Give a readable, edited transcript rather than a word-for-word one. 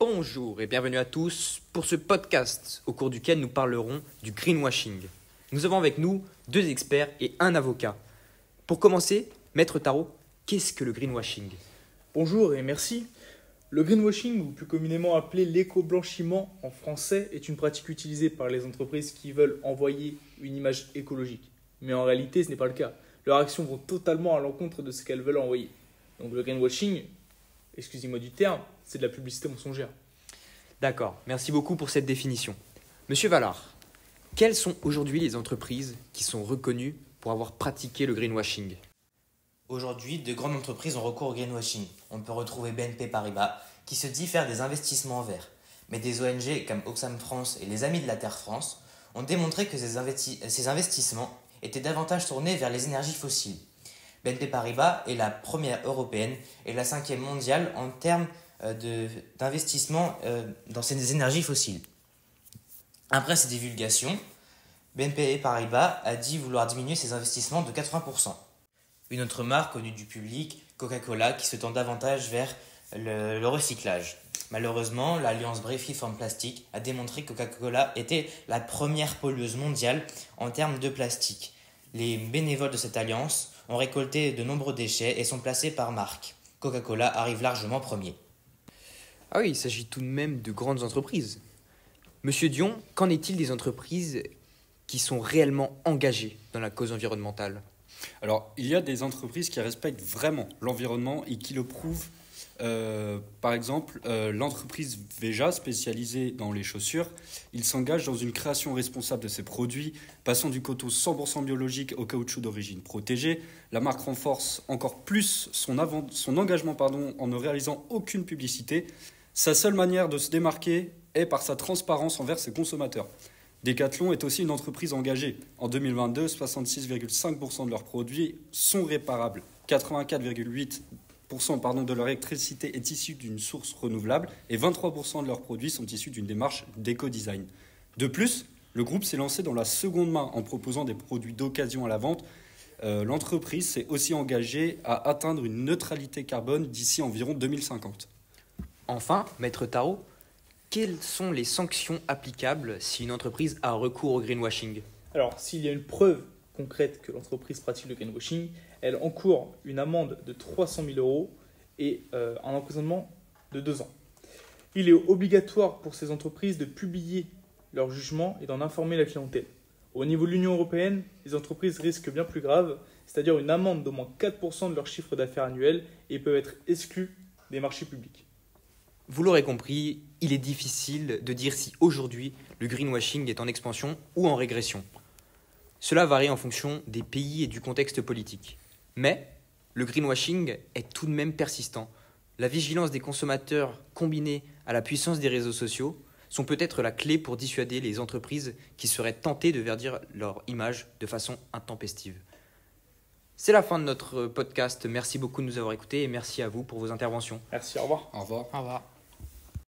Bonjour et bienvenue à tous pour ce podcast au cours duquel nous parlerons du greenwashing. Nous avons avec nous 2 experts et un avocat. Pour commencer, Maître Tarot, qu'est-ce que le greenwashing ? Bonjour et merci. Le greenwashing, ou plus communément appelé l'éco-blanchiment en français, est une pratique utilisée par les entreprises qui veulent envoyer une image écologique. Mais en réalité, ce n'est pas le cas. Leurs actions vont totalement à l'encontre de ce qu'elles veulent envoyer. Donc le greenwashing, excusez-moi du terme, c'est de la publicité mensongère. D'accord, merci beaucoup pour cette définition. Monsieur Vallard, quelles sont aujourd'hui les entreprises qui sont reconnues pour avoir pratiqué le greenwashing ? Aujourd'hui, de grandes entreprises ont recours au greenwashing. On peut retrouver BNP Paribas, qui se dit faire des investissements en vert. Mais des ONG comme Oxfam France et les Amis de la Terre France ont démontré que ces investissements étaient davantage tournés vers les énergies fossiles. BNP Paribas est la première européenne et la 5e mondiale en termes d'investissement dans ces énergies fossiles. Après ces divulgations, BNP Paribas a dit vouloir diminuer ses investissements de 80%. Une autre marque connue du public, Coca-Cola, qui se tend davantage vers le recyclage. Malheureusement, l'alliance Breffy-Forme Plastique a démontré que Coca-Cola était la première pollueuse mondiale en termes de plastique. Les bénévoles de cette alliance ont récolté de nombreux déchets et sont placés par marque. Coca-Cola arrive largement premier. Ah oui, il s'agit tout de même de grandes entreprises. Monsieur Dion, qu'en est-il des entreprises qui sont réellement engagées dans la cause environnementale ? Alors, il y a des entreprises qui respectent vraiment l'environnement et qui le prouvent. Par exemple, l'entreprise Veja, spécialisée dans les chaussures, il s'engage dans une création responsable de ses produits, passant du coton 100% biologique au caoutchouc d'origine protégée. La marque renforce encore plus son engagement en ne réalisant aucune publicité. Sa seule manière de se démarquer est par sa transparence envers ses consommateurs. Decathlon est aussi une entreprise engagée. En 2022, 66,5% de leurs produits sont réparables. 84,8% de leur électricité est issue d'une source renouvelable et 23% de leurs produits sont issus d'une démarche d'éco-design. De plus, le groupe s'est lancé dans la seconde main en proposant des produits d'occasion à la vente. L'entreprise s'est aussi engagée à atteindre une neutralité carbone d'ici environ 2050. Enfin, Maître Tarot, quelles sont les sanctions applicables si une entreprise a recours au greenwashing ? Alors, s'il y a une preuve concrète que l'entreprise pratique le greenwashing, elle encourt une amende de 300 000 € et un emprisonnement de 2 ans. Il est obligatoire pour ces entreprises de publier leur jugement et d'en informer la clientèle. Au niveau de l'Union européenne, les entreprises risquent bien plus grave, c'est-à-dire une amende d'au moins 4% de leur chiffre d'affaires annuel et peuvent être exclues des marchés publics. Vous l'aurez compris, il est difficile de dire si aujourd'hui le greenwashing est en expansion ou en régression. Cela varie en fonction des pays et du contexte politique. Mais le greenwashing est tout de même persistant. La vigilance des consommateurs combinée à la puissance des réseaux sociaux sont peut-être la clé pour dissuader les entreprises qui seraient tentées de verdir leur image de façon intempestive. C'est la fin de notre podcast. Merci beaucoup de nous avoir écoutés et merci à vous pour vos interventions. Merci, au revoir. Au revoir. Au revoir.